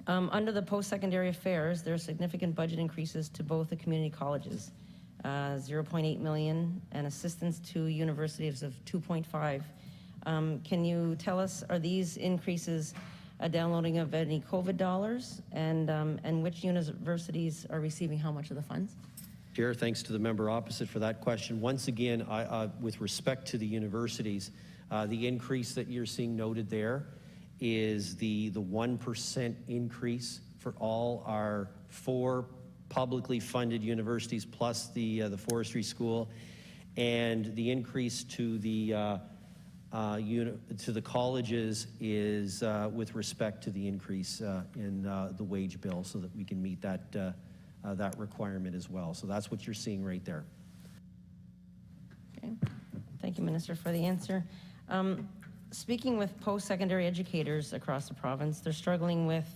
Under the post-secondary affairs, there are significant budget increases to both the community colleges, 0.8 million, and assistance to universities of 2.5. Can you tell us, are these increases a downloading of any COVID dollars, and which universities are receiving how much of the funds? Chair, thanks to the member opposite for that question. Once again, with respect to the universities, the increase that you're seeing noted there is the 1% increase for all our 4 publicly funded universities plus the forestry school, and the increase to the colleges is with respect to the increase in the wage bill, so that we can meet that that requirement as well. So that's what you're seeing right there. Okay. Thank you, Minister, for the answer. Speaking with post-secondary educators across the province, they're struggling with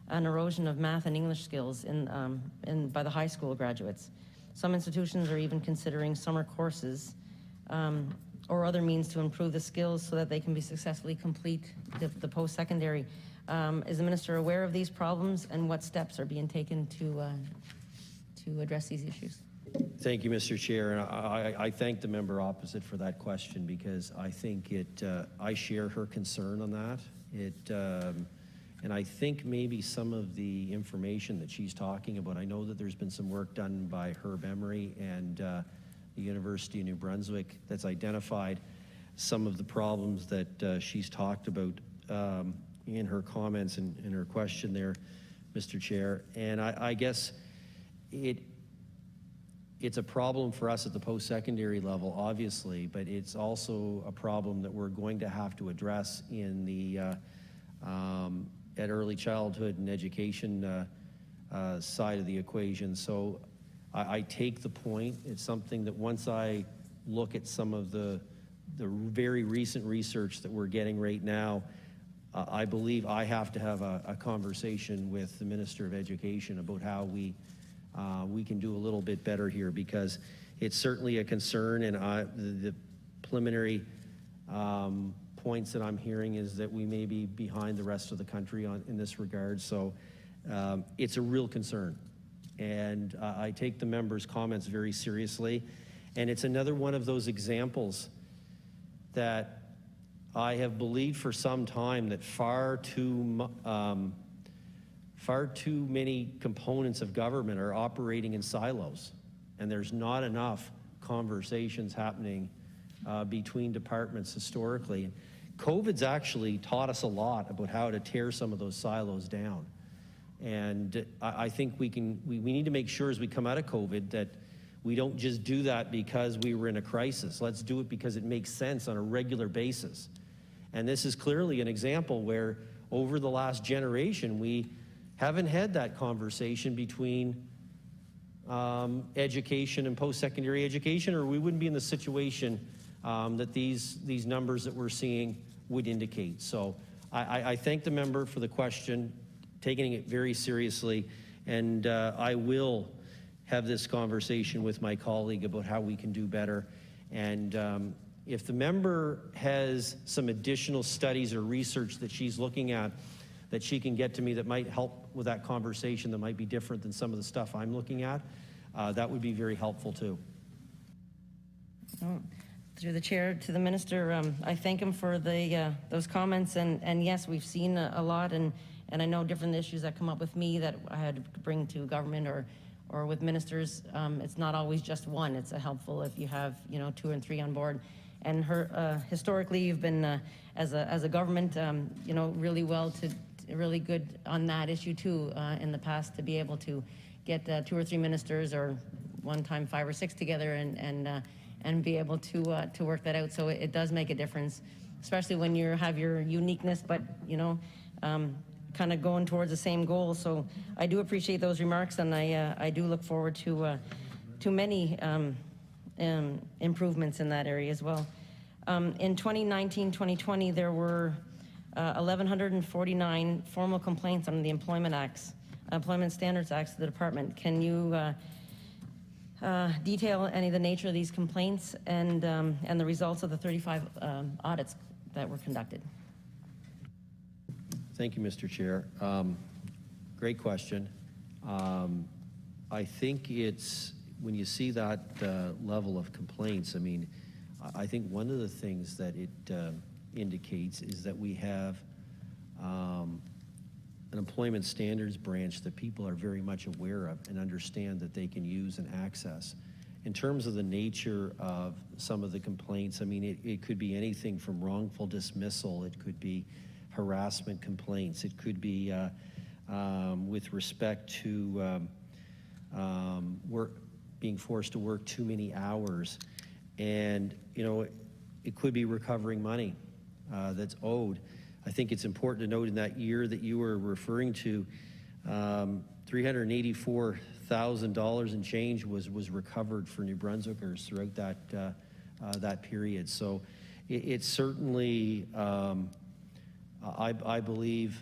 an erosion of math and English skills by the high school graduates. Some institutions are even considering summer courses or other means to improve the skills so that they can be successfully complete the post-secondary. Is the minister aware of these problems, and what steps are being taken to address these issues? Thank you, Mr. Chair, and I thank the member opposite for that question, because I think I share her concern on that. And I think maybe some of the information that she's talking about, I know that there's been some work done by Herb Emery and the University of New Brunswick that's identified some of the problems that she's talked about in her comments and in her question there, Mr. Chair. And I guess it's a problem for us at the post-secondary level, obviously, but it's also a problem that we're going to have to address in the at early childhood and education side of the equation. So I take the point. It's something that once I look at some of the very recent research that we're getting right now, I believe I have to have a conversation with the Minister of Education about how we can do a little bit better here, because it's certainly a concern, and the preliminary points that I'm hearing is that we may be behind the rest of the country in this regard. So it's a real concern, and I take the member's comments very seriously, and it's another one of those examples that I have believed for some time that far too many components of government are operating in silos, and there's not enough conversations happening between departments historically. COVID's actually taught us a lot about how to tear some of those silos down, and I think we need to make sure as we come out of COVID that we don't just do that because we were in a crisis. Let's do it because it makes sense on a regular basis. And this is clearly an example where over the last generation we haven't had that conversation between education and post-secondary education, or we wouldn't be in the situation that these numbers that we're seeing would indicate. So I thank the member for the question, taking it very seriously, and I will have this conversation with my colleague about how we can do better. And if the member has some additional studies or research that she's looking at that she can get to me that might help with that conversation, that might be different than some of the stuff I'm looking at, that would be very helpful too. Through the chair to the minister, I thank him for those comments, and yes, we've seen a lot, and I know different issues that come up with me that I had to bring to government or with ministers. It's not always just one. It's helpful if you have 2 and 3 on board. And historically, you've been as a government, really good on that issue too in the past, to be able to get 2 or 3 ministers, or one time 5 or 6 together, and be able to work that out. So it does make a difference, especially when you have your uniqueness, but kind of going towards the same goal. So I do appreciate those remarks, and I do look forward to many improvements in that area as well. In 2019-2020, there were 1,149 formal complaints on the Employment Standards Acts of the department. Can you detail any of the nature of these complaints and the results of the 35 audits that were conducted? Thank you, Mr. Chair. great question. I think it's, when you see that level of complaints, I mean, I think one of the things that it indicates is that we have an employment standards branch that people are very much aware of and understand that they can use and access. In terms of the nature of some of the complaints, I mean, it could be anything from wrongful dismissal, it could be harassment complaints, it could be with respect to being forced to work too many hours. And, you know, it could be recovering money that's owed. I think it's important to note in that year that you were referring to, $384,000 and change was recovered for New Brunswickers throughout that period. So it's certainly, I believe,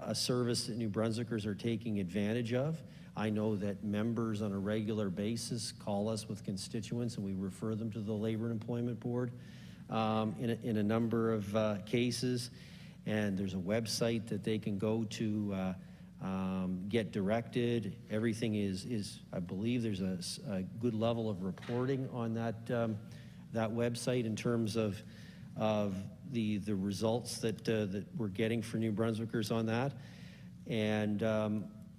a service that New Brunswickers are taking advantage of. I know that members on a regular basis call us with constituents, and we refer them to the Labor and Employment Board in a number of cases. And there's a website that they can go to get directed. Everything is I believe there's a good level of reporting on that website in terms of the results that we're getting for New Brunswickers on that. And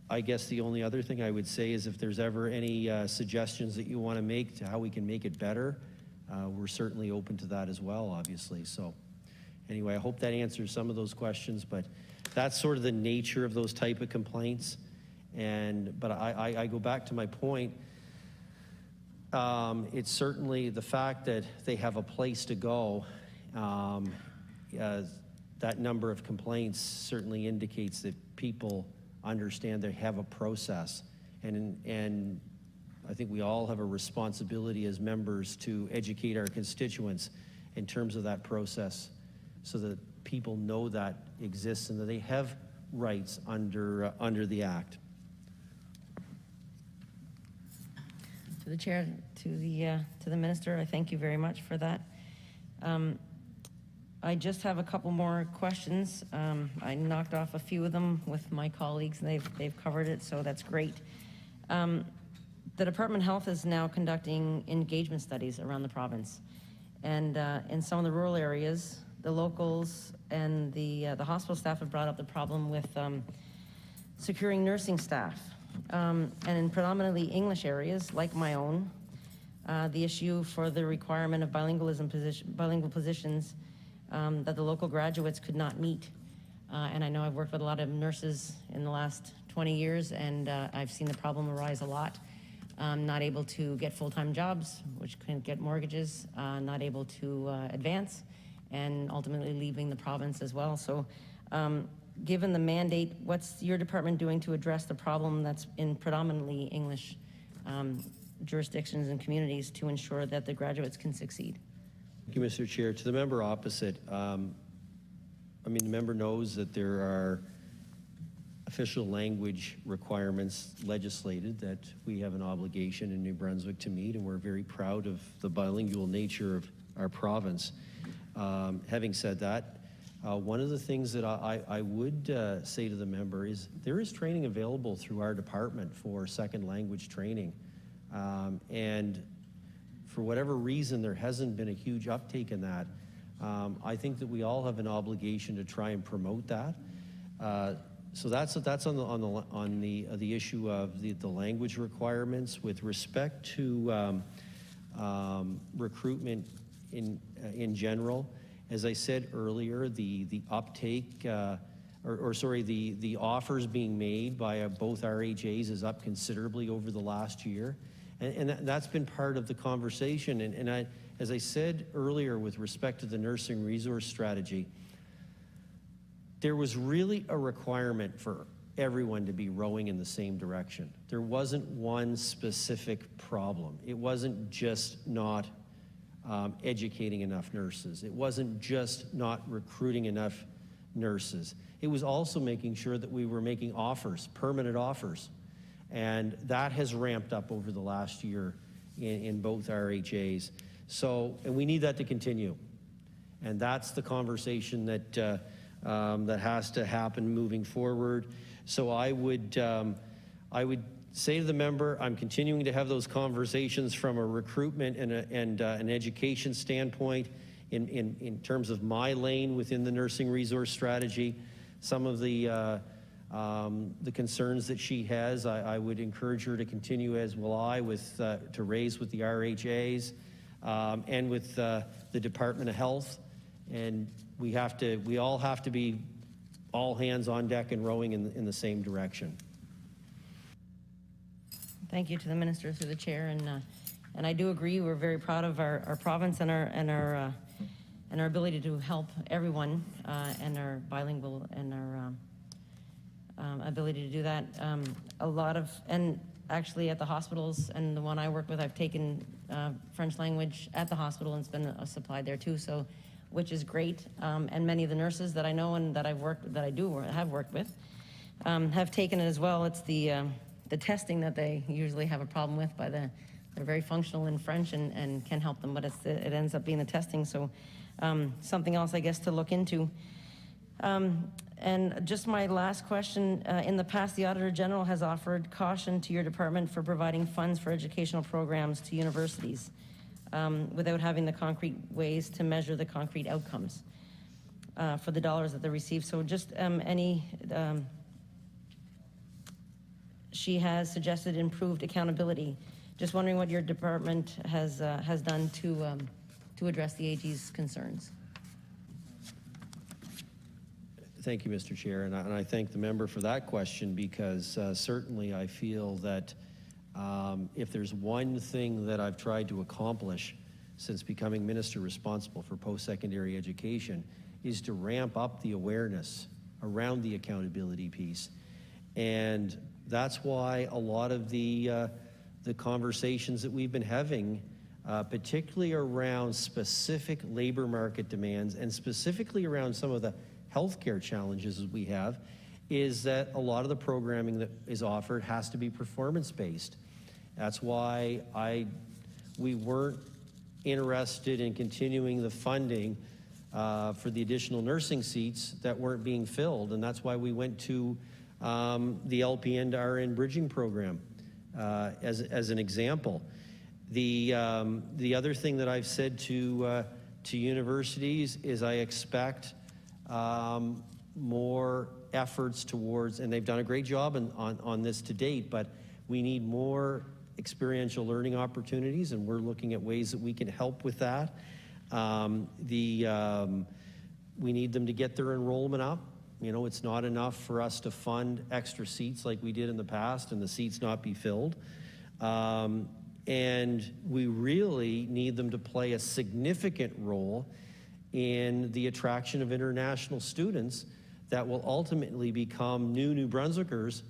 I guess the only other thing I would say is if there's ever any suggestions that you want to make to how we can make it better, we're certainly open to that as well, obviously. So anyway, I hope that answers some of those questions, but that's sort of the nature of those type of complaints. But I go back to my point. It's certainly the fact that they have a place to go. That number of complaints certainly indicates that people understand they have a process, and I think we all have a responsibility as members to educate our constituents in terms of that process so that people know that exists and that they have rights under the Act. To the chair, to the minister, I thank you very much for that. I just have a couple more questions. I knocked off a few of them with my colleagues, and they've covered it, so that's great. The Department of Health is now conducting engagement studies around the province, and in some of the rural areas, the locals and the hospital staff have brought up the problem with securing nursing staff, and in predominantly English areas like my own, the issue for the requirement of bilingual positions that the local graduates could not meet. And I know I've worked with a lot of nurses in the last 20 years, and I've seen the problem arise a lot. Not able to get full-time jobs, which can get mortgages, not able to advance, and ultimately leaving the province as well. So given the mandate, what's your department doing to address the problem that's in predominantly English jurisdictions and communities to ensure that the graduates can succeed? Thank you, Mr. Chair. To the member opposite, I mean, the member knows that there are official language requirements legislated that we have an obligation in New Brunswick to meet, and we're very proud of the bilingual nature of our province. Having said that, one of the things that I would say to the member is there is training available through our department for second language training. And for whatever reason, there hasn't been a huge uptake in that. I think that we all have an obligation to try and promote that. So that's on the issue of the language requirements. With respect to recruitment in general, as I said earlier, the uptake, the offers being made by both RHAs is up considerably over the last year. And that's been part of the conversation. And as I said earlier with respect to the nursing resource strategy, there was really a requirement for everyone to be rowing in the same direction. There wasn't one specific problem. It wasn't just not educating enough nurses. It wasn't just not recruiting enough nurses. It was also making sure that we were making offers, permanent offers. And that has ramped up over the last year in both RHAs. So, and we need that to continue. And that's the conversation that that has to happen moving forward. So I would say to the member, I'm continuing to have those conversations from a recruitment and an education standpoint in terms of my lane within the nursing resource strategy. Some of the concerns that she has, I would encourage her to continue, as will I, to raise with the RHAs and with the Department of Health. And we all have to be all hands on deck and rowing in the same direction. Thank you to the minister through the chair, and I do agree. We're very proud of our province and our ability to help everyone, and our bilingual and our ability to do that. And actually at the hospitals and the one I work with, I've taken French language at the hospital, and it's been supplied there too. So, which is great. And many of the nurses that I know and that have worked with, have taken it as well. It's the testing that they usually have a problem with. They're very functional in French and can help them, but it ends up being the testing. So something else, I guess, to look into. And just my last question, in the past, the Auditor General has offered caution to your department for providing funds for educational programs to universities without having the concrete ways to measure the concrete outcomes for the dollars that they receive. So just she has suggested improved accountability. Just wondering what your department has done to address the AG's concerns. Thank you, Mr. Chair, and I thank the member for that question, because certainly I feel that if there's one thing that I've tried to accomplish since becoming minister responsible for post-secondary education is to ramp up the awareness around the accountability piece. And that's why a lot of the conversations that we've been having, particularly around specific labor market demands and specifically around some of the healthcare challenges that we have, is that a lot of the programming that is offered has to be performance-based. That's why we weren't interested in continuing the funding for the additional nursing seats that weren't being filled, and that's why we went to the LPN to RN bridging program as an example. The other thing that I've said to universities is I expect more efforts towards, and they've done a great job on this to date, but we need more experiential learning opportunities, and we're looking at ways that we can help with that. We need them to get their enrollment up. You know, it's not enough for us to fund extra seats like we did in the past and the seats not be filled. And we really need them to play a significant role in the attraction of international students that will ultimately become New Brunswickers,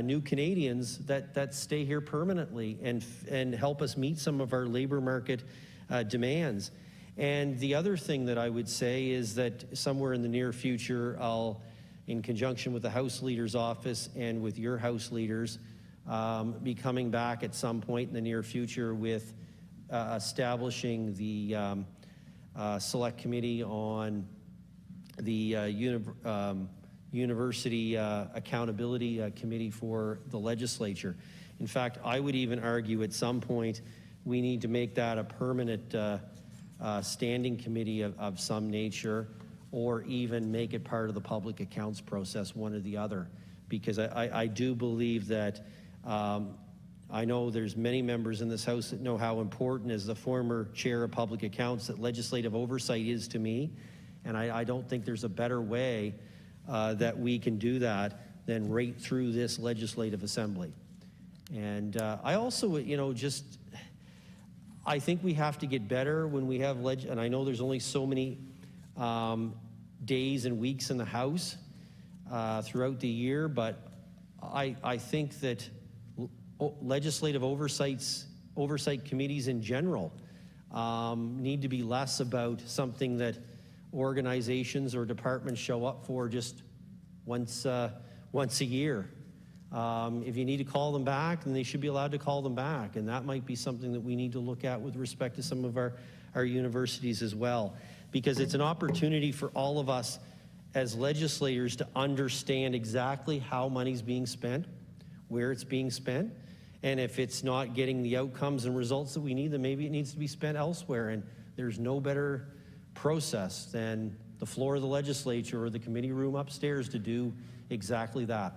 new Canadians that stay here permanently and help us meet some of our labor market demands. And the other thing that I would say is that somewhere in the near future, I'll, in conjunction with the House Leader's Office and with your House Leaders, be coming back at some point in the near future with establishing the Select Committee on the University Accountability Committee for the legislature. In fact, I would even argue at some point we need to make that a permanent standing committee of some nature, or even make it part of the public accounts process, one or the other. Because I do believe that, I know there's many members in this House that know how important, as the former chair of public accounts, that legislative oversight is to me. And I don't think there's a better way that we can do that than right through this legislative assembly. And I also, you know, I think we have to get better when we have and I know there's only so many days and weeks in the House throughout the year, but I think that legislative oversight committees in general need to be less about something that organizations or departments show up for just once a year. If you need to call them back, then they should be allowed to call them back. And that might be something that we need to look at with respect to some of our universities as well. Because it's an opportunity for all of us as legislators to understand exactly how money's being spent, where it's being spent, and if it's not getting the outcomes and results that we need, then maybe it needs to be spent elsewhere. And there's no better process than the floor of the legislature or the committee room upstairs to do exactly that.